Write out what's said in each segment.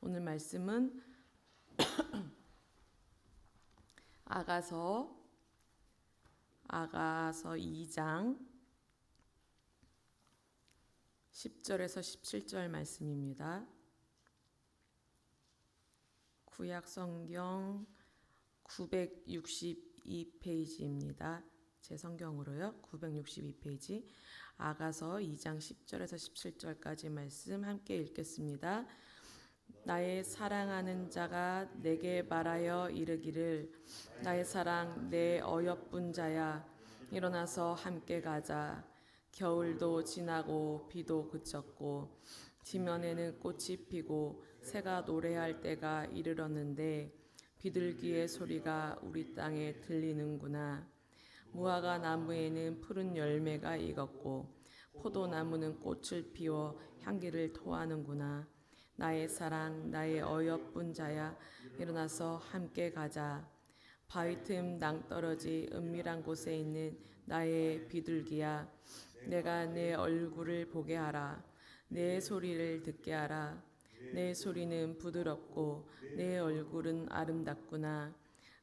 오늘 말씀은 아가서 2장 10절에서 17절 말씀입니다. 구약 성경 962페이지입니다. 제 성경으로요. 962페이지 아가서 2장 10절에서 17절까지 말씀 함께 읽겠습니다. 나의 사랑하는 자가 내게 말하여 이르기를 나의 사랑 내 어여쁜 자야 일어나서 함께 가자. 겨울도 지나고 비도 그쳤고 지면에는 꽃이 피고 새가 노래할 때가 이르렀는데 비둘기의 소리가 우리 땅에 들리는구나. 무화과 나무에는 푸른 열매가 익었고 포도나무는 꽃을 피워 향기를 토하는구나. 나의 사랑 나의 어여쁜 자야 일어나서 함께 가자. 바위 틈 낭떠러지 은밀한 곳에 있는 나의 비둘기야 내가 내 얼굴을 보게 하라. 내 소리를 듣게 하라. 내 소리는 부드럽고 내 얼굴은 아름답구나.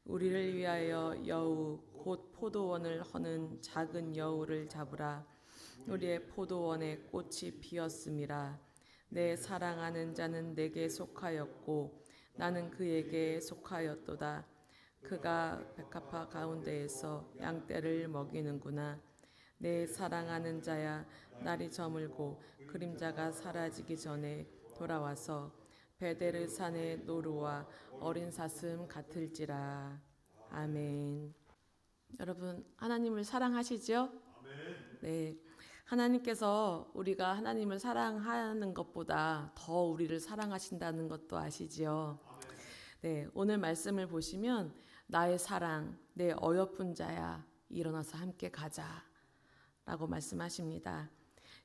우리를 위하여 여우 곧 포도원을 허는 작은 여우를 잡으라. 우리의 포도원에 꽃이 피었음이라. 내 사랑하는 자는 내게 속하였고 나는 그에게 속하였도다. 그가 백합화 가운데에서 양떼를 먹이는구나. 내 사랑하는 자야 날이 저물고 그림자가 사라지기 전에 돌아와서 베데르 산의 노루와 어린 사슴 같을지라. 아멘. 여러분 하나님을 사랑하시죠? 네. 하나님께서 우리가 하나님을 사랑하는 것보다 더 우리를 사랑하신다는 것도 아시지요? 네, 오늘 말씀을 보시면 나의 사랑, 내 어여쁜 자야 일어나서 함께 가자 라고 말씀하십니다.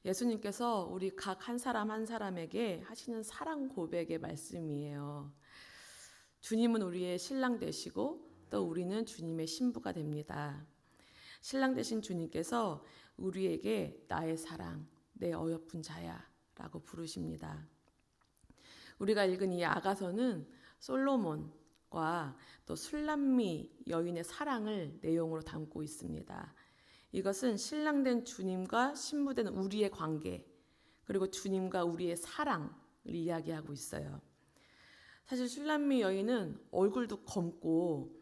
예수님께서 우리 각 한 사람 한 사람에게 하시는 사랑 고백의 말씀이에요. 주님은 우리의 신랑 되시고 또 우리는 주님의 신부가 됩니다. 신랑 되신 주님께서 우리에게 나의 사랑, 내 어여쁜 자야 라고 부르십니다. 우리가 읽은 이 아가서는 솔로몬과 또 술람미 여인의 사랑을 내용으로 담고 있습니다. 이것은 신랑된 주님과 신부된 우리의 관계, 그리고 주님과 우리의 사랑을 이야기하고 있어요. 사실 술람미 여인은 얼굴도 검고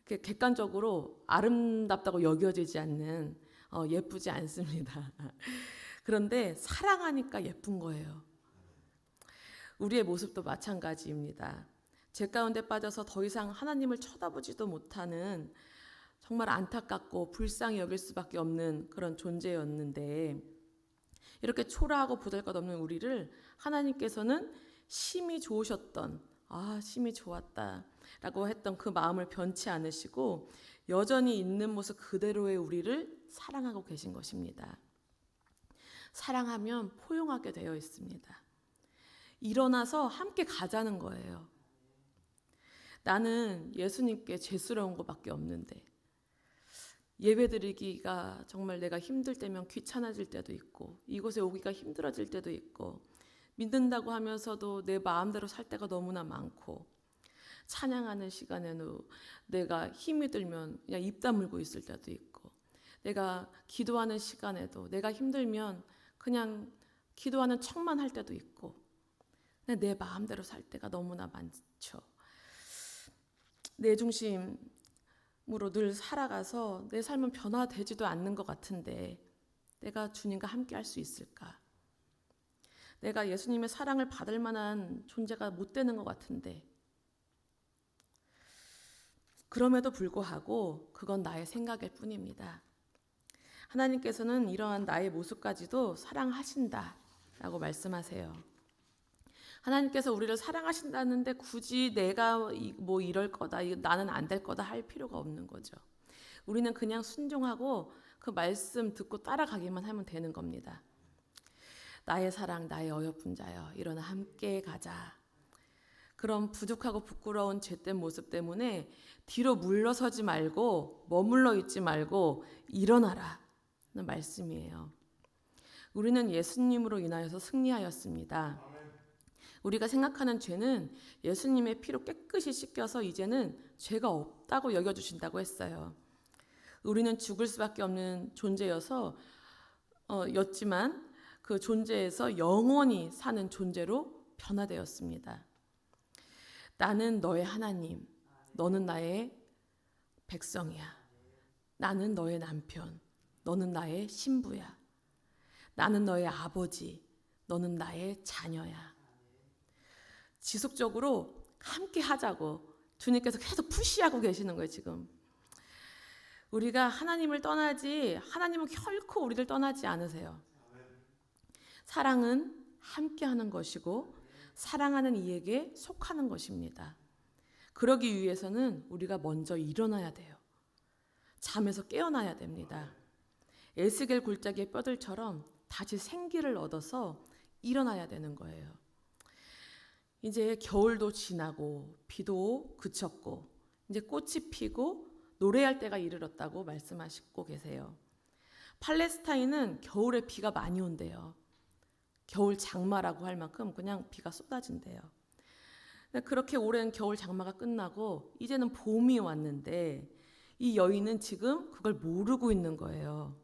이렇게 객관적으로 아름답다고 여겨지지 않는 예쁘지 않습니다. 그런데 사랑하니까 예쁜 거예요. 우리의 모습도 마찬가지입니다. 죄 가운데 빠져서 더 이상 하나님을 쳐다보지도 못하는 정말 안타깝고 불쌍히 여길 수밖에 없는 그런 존재였는데 이렇게 초라하고 보잘것없는 우리를 하나님께서는 심히 좋으셨던 심히 좋았다 라고 했던 그 마음을 변치 않으시고 여전히 있는 모습 그대로의 우리를 사랑하고 계신 것입니다. 사랑하면 포용하게 되어 있습니다. 일어나서 함께 가자는 거예요. 나는 예수님께 죄스러운 것밖에 없는데 예배드리기가 정말 내가 힘들 때면 귀찮아질 때도 있고 이곳에 오기가 힘들어질 때도 있고 믿는다고 하면서도 내 마음대로 살 때가 너무나 많고 찬양하는 시간에는 내가 힘이 들면 그냥 입 다물고 있을 때도 있고 내가 기도하는 시간에도 내가 힘들면 그냥 기도하는 척만 할 때도 있고 내 마음대로 살 때가 너무나 많죠. 내 중심으로 늘 살아가서 내 삶은 변화되지도 않는 것 같은데 내가 주님과 함께 할 수 있을까? 내가 예수님의 사랑을 받을 만한 존재가 못 되는 것 같은데 그럼에도 불구하고 그건 나의 생각일 뿐입니다. 하나님께서는 이러한 나의 모습까지도 사랑하신다라고 말씀하세요. 하나님께서 우리를 사랑하신다는데 굳이 내가 뭐 이럴 거다, 나는 안 될 거다 할 필요가 없는 거죠. 우리는 그냥 순종하고 그 말씀 듣고 따라가기만 하면 되는 겁니다. 나의 사랑, 나의 어여쁜 자여, 일어나 함께 가자. 그런 부족하고 부끄러운 죄된 모습 때문에 뒤로 물러서지 말고 머물러 있지 말고 일어나라 는 말씀이에요. 우리는 예수님으로 인하여서 승리하였습니다. 우리가 생각하는 죄는 예수님의 피로 깨끗이 씻겨서 이제는 죄가 없다고 여겨주신다고 했어요. 우리는 죽을 수밖에 없는 존재여서 였지만 그 존재에서 영원히 사는 존재로 변화되었습니다. 나는 너의 하나님, 너는 나의 백성이야. 나는 너의 남편, 너는 나의 신부야. 나는 너의 아버지, 너는 나의 자녀야. 지속적으로 함께 하자고 주님께서 계속 푸시하고 계시는 거예요, 지금. 우리가 하나님을 떠나지, 하나님은 결코 우리를 떠나지 않으세요. 사랑은 함께 하는 것이고 사랑하는 이에게 속하는 것입니다. 그러기 위해서는 우리가 먼저 일어나야 돼요. 잠에서 깨어나야 됩니다. 에스겔 골짜기의 뼈들처럼 다시 생기를 얻어서 일어나야 되는 거예요. 이제 겨울도 지나고 비도 그쳤고 이제 꽃이 피고 노래할 때가 이르렀다고 말씀하시고 계세요. 팔레스타인은 겨울에 비가 많이 온대요. 겨울 장마라고 할 만큼 그냥 비가 쏟아진대요. 그렇게 오랜 겨울 장마가 끝나고 이제는 봄이 왔는데 이 여인은 지금 그걸 모르고 있는 거예요.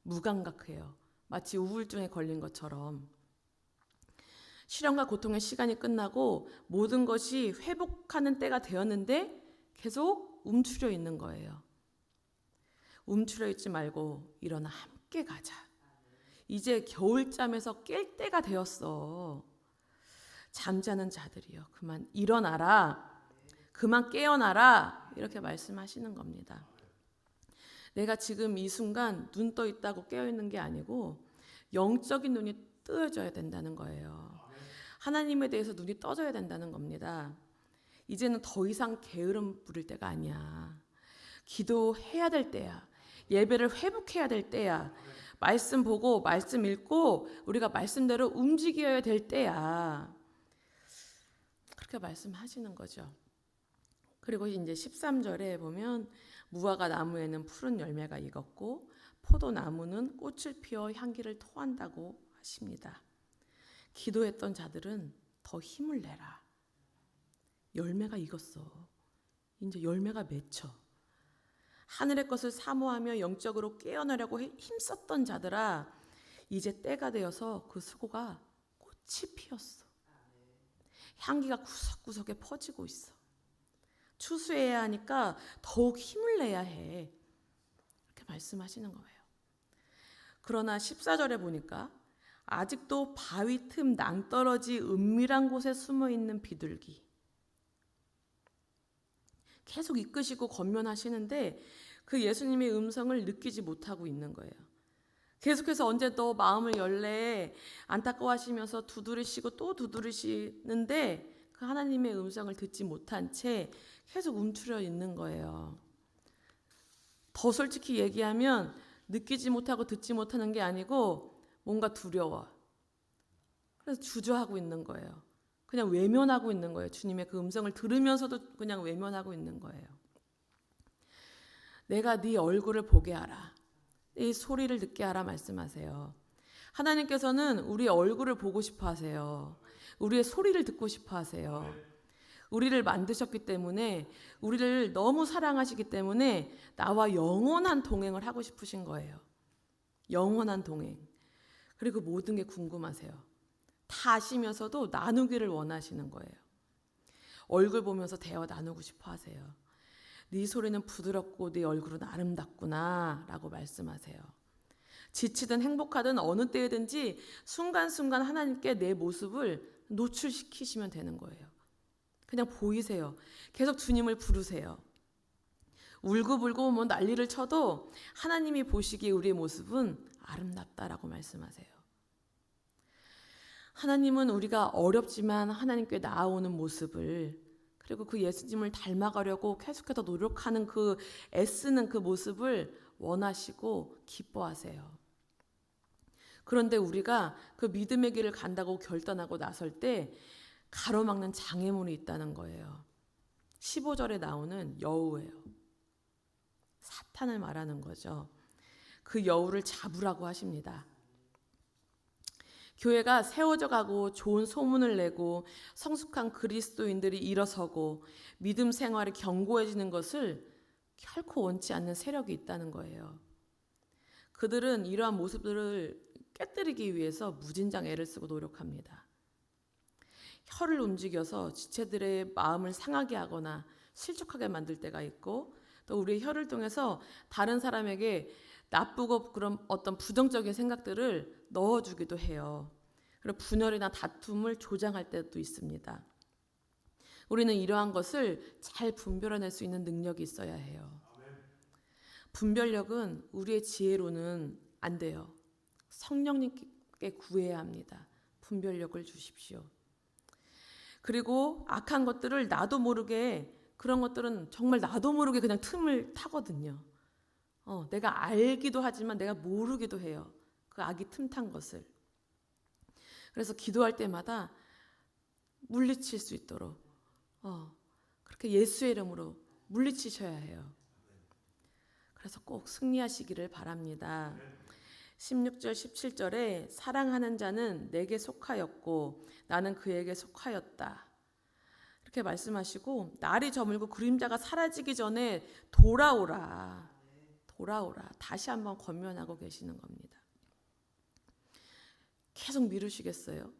무감각해요. 마치 우울증에 걸린 것처럼. 시련과 고통의 시간이 끝나고 모든 것이 회복하는 때가 되었는데 계속 움츠려 있는 거예요. 움츠려 있지 말고 일어나 함께 가자. 이제 겨울잠에서 깰 때가 되었어. 잠자는 자들이여 그만 일어나라. 그만 깨어나라. 이렇게 말씀하시는 겁니다. 내가 지금 이 순간 눈 떠 있다고 깨어 있는 게 아니고 영적인 눈이 뜨여져야 된다는 거예요. 하나님에 대해서 눈이 떠져야 된다는 겁니다. 이제는 더 이상 게으름 부릴 때가 아니야. 기도해야 될 때야. 예배를 회복해야 될 때야. 말씀 보고 말씀 읽고 우리가 말씀대로 움직여야 될 때야. 그렇게 말씀하시는 거죠. 그리고 이제 13절에 보면 무화과 나무에는 푸른 열매가 익었고 포도나무는 꽃을 피워 향기를 토한다고 하십니다. 기도했던 자들은 더 힘을 내라. 열매가 익었어. 이제 열매가 맺혀. 하늘의 것을 사모하며 영적으로 깨어나려고 힘썼던 자들아, 이제 때가 되어서 그 수고가 꽃이 피었어. 향기가 구석구석에 퍼지고 있어. 추수해야 하니까 더욱 힘을 내야 해. 이렇게 말씀하시는 거예요. 그러나 14절에 보니까 아직도 바위 틈 낭떠러지 은밀한 곳에 숨어있는 비둘기. 계속 이끄시고 권면하시는데 그 예수님의 음성을 느끼지 못하고 있는 거예요. 계속해서 언제 너 마음을 열래 안타까워하시면서 두드리시고 또 두드리시는데 그 하나님의 음성을 듣지 못한 채 계속 움츠려 있는 거예요. 더 솔직히 얘기하면 느끼지 못하고 듣지 못하는 게 아니고 뭔가 두려워. 그래서 주저하고 있는 거예요. 그냥 외면하고 있는 거예요. 주님의 그 음성을 들으면서도 그냥 외면하고 있는 거예요. 내가 네 얼굴을 보게 하라. 이 소리를 듣게 하라 말씀하세요. 하나님께서는 우리의 얼굴을 보고 싶어 하세요. 우리의 소리를 듣고 싶어 하세요. 우리를 만드셨기 때문에 우리를 너무 사랑하시기 때문에 나와 영원한 동행을 하고 싶으신 거예요. 영원한 동행. 그리고 모든 게 궁금하세요. 다 아시면서도 나누기를 원하시는 거예요. 얼굴 보면서 대화 나누고 싶어 하세요. 네 소리는 부드럽고 네 얼굴은 아름답구나 라고 말씀하세요. 지치든 행복하든 어느 때든지 순간순간 하나님께 내 모습을 노출시키시면 되는 거예요. 그냥 보이세요. 계속 주님을 부르세요. 울고불고 뭐 난리를 쳐도 하나님이 보시기에 우리의 모습은 아름답다라고 말씀하세요. 하나님은 우리가 어렵지만 하나님께 나아오는 모습을, 그리고 그 예수님을 닮아가려고 계속해서 노력하는 그 애쓰는 그 모습을 원하시고 기뻐하세요. 그런데 우리가 그 믿음의 길을 간다고 결단하고 나설 때 가로막는 장애물이 있다는 거예요. 15절에 나오는 여우예요. 사탄을 말하는 거죠. 그 여우를 잡으라고 하십니다. 교회가 세워져 가고 좋은 소문을 내고 성숙한 그리스도인들이 일어서고 믿음 생활이 견고해지는 것을 결코 원치 않는 세력이 있다는 거예요. 그들은 이러한 모습들을 깨뜨리기 위해서 무진장 애를 쓰고 노력합니다. 혀를 움직여서 지체들의 마음을 상하게 하거나 실족하게 만들 때가 있고, 또 우리의 혀를 통해서 다른 사람에게 나쁘고 그런 어떤 부정적인 생각들을 넣어주기도 해요. 그리고 분열이나 다툼을 조장할 때도 있습니다. 우리는 이러한 것을 잘 분별해낼 수 있는 능력이 있어야 해요. 분별력은 우리의 지혜로는 안 돼요. 성령님께 구해야 합니다. 분별력을 주십시오. 그리고 악한 것들을 나도 모르게, 그런 것들은 정말 나도 모르게 그냥 틈을 타거든요. 내가 알기도 하지만 내가 모르기도 해요. 그 악이 틈탄 것을. 그래서 기도할 때마다 물리칠 수 있도록 그렇게 예수의 이름으로 물리치셔야 해요. 그래서 꼭 승리하시기를 바랍니다. 16절 17절에 사랑하는 자는 내게 속하였고 나는 그에게 속하였다. 이렇게 말씀하시고, 날이 저물고 그림자가 사라지기 전에 돌아오라. 돌아오라. 다시 한번 권면하고 계시는 겁니다. 계속 미루시겠어요?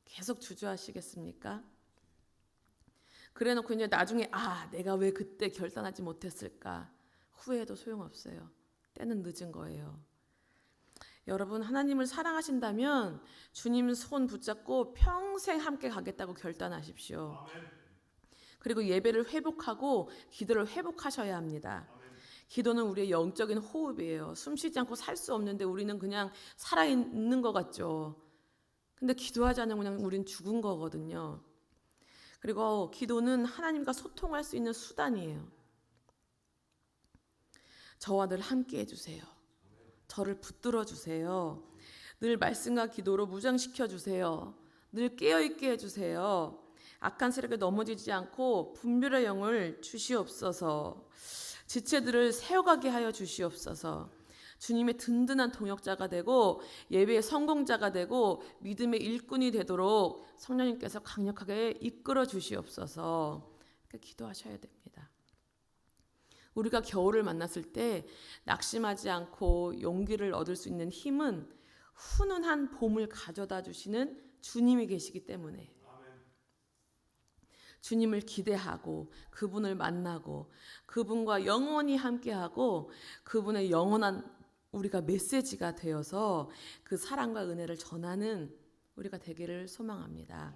계속 주저하시겠습니까? 그래놓고 이제 나중에 내가 왜 그때 결단하지 못했을까? 후회해도 소용없어요. 때는 늦은 거예요. 여러분, 하나님을 사랑하신다면 주님 손 붙잡고 평생 함께 가겠다고 결단하십시오. 그리고 예배를 회복하고 기도를 회복하셔야 합니다. 기도는 우리의 영적인 호흡이에요. 숨 쉬지 않고 살 수 없는데 우리는 그냥 살아있는 것 같죠. 근데 기도하지 않으면 그냥 우린 죽은 거거든요. 그리고 기도는 하나님과 소통할 수 있는 수단이에요. 저와 늘 함께 해주세요. 저를 붙들어 주세요. 늘 말씀과 기도로 무장시켜 주세요. 늘 깨어있게 해주세요. 악한 세력에 넘어지지 않고 분별의 영을 주시옵소서. 지체들을 세워가게 하여 주시옵소서. 주님의 든든한 동역자가 되고 예배의 성공자가 되고 믿음의 일꾼이 되도록 성령님께서 강력하게 이끌어 주시옵소서. 이렇게 기도하셔야 됩니다. 우리가 겨울을 만났을 때 낙심하지 않고 용기를 얻을 수 있는 힘은 훈훈한 봄을 가져다 주시는 주님이 계시기 때문에, 주님을 기대하고 그분을 만나고 그분과 영원히 함께하고 그분의 영원한 우리가 메시지가 되어서 그 사랑과 은혜를 전하는 우리가 되기를 소망합니다.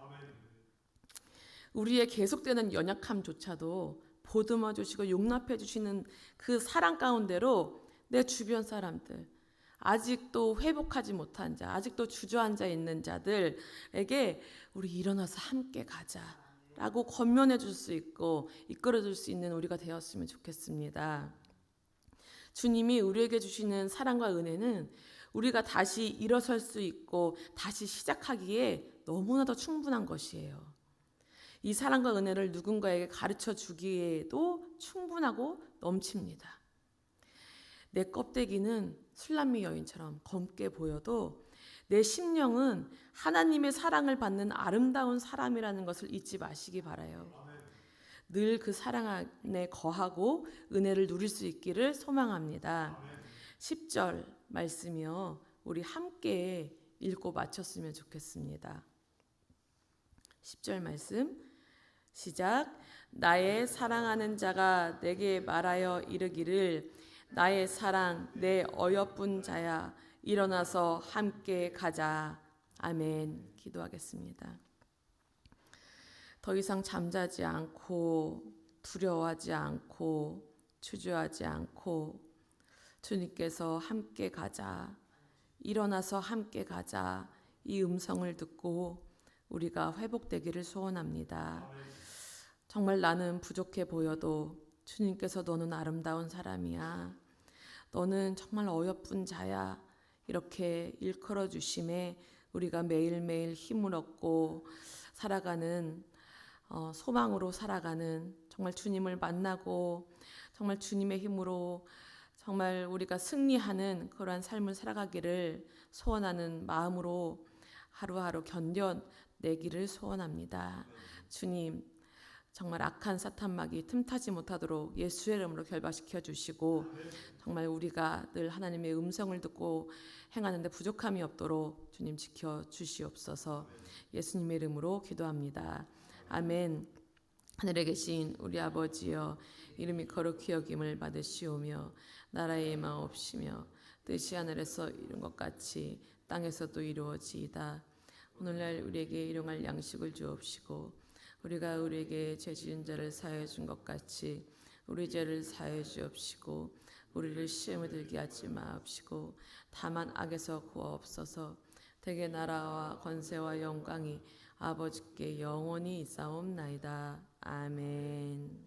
우리의 계속되는 연약함조차도 보듬어 주시고 용납해 주시는 그 사랑 가운데로 내 주변 사람들, 아직도 회복하지 못한 자, 아직도 주저앉아 있는 자들에게 우리 일어나서 함께 가자라고 권면해 줄 수 있고 이끌어 줄 수 있는 우리가 되었으면 좋겠습니다. 주님이 우리에게 주시는 사랑과 은혜는 우리가 다시 일어설 수 있고 다시 시작하기에 너무나도 충분한 것이에요. 이 사랑과 은혜를 누군가에게 가르쳐 주기에도 충분하고 넘칩니다. 내 껍데기는 술람미 여인처럼 검게 보여도 내 심령은 하나님의 사랑을 받는 아름다운 사람이라는 것을 잊지 마시기 바라요. 늘 그 사랑 안에 거하고 은혜를 누릴 수 있기를 소망합니다. 10절 말씀이요, 우리 함께 읽고 마쳤으면 좋겠습니다. 10절 말씀 시작. 나의 사랑하는 자가 내게 말하여 이르기를 나의 사랑 내 어여쁜 자야 일어나서 함께 가자. 아멘. 기도하겠습니다. 더 이상 잠자지 않고 두려워하지 않고 주저하지 않고 주님께서 함께 가자, 일어나서 함께 가자, 이 음성을 듣고 우리가 회복되기를 소원합니다. 정말 나는 부족해 보여도 주님께서 너는 아름다운 사람이야, 너는 정말 어여쁜 자야, 이렇게 일컬어 주심에 우리가 매일매일 힘을 얻고 살아가는, 소망으로 살아가는, 정말 주님을 만나고 정말 주님의 힘으로 정말 우리가 승리하는 그러한 삶을 살아가기를 소원하는 마음으로 하루하루 견뎌내기를 소원합니다. 주님, 정말 악한 사탄막이 틈타지 못하도록 예수의 이름으로 결박시켜 주시고, 정말 우리가 늘 하나님의 음성을 듣고 행하는데 부족함이 없도록 주님 지켜 주시옵소서. 예수님의 이름으로 기도합니다. 아멘. 하늘에 계신 우리 아버지여, 이름이 거룩히 여김을 받으시오며 나라의 마옵시며 뜻이 하늘에서 이룬 것 같이 땅에서도 이루어지이다. 오늘날 우리에게 일용할 양식을 주옵시고, 우리가 우리에게 죄 지은 자를 사하여 준 것 같이 우리 죄를 사하여 주옵시고, 우리를 시험에 들게 하지 마옵시고 다만 악에서 구하옵소서. 대개 나라와 권세와 영광이 아버지께 영원히 있사옵나이다. 아멘.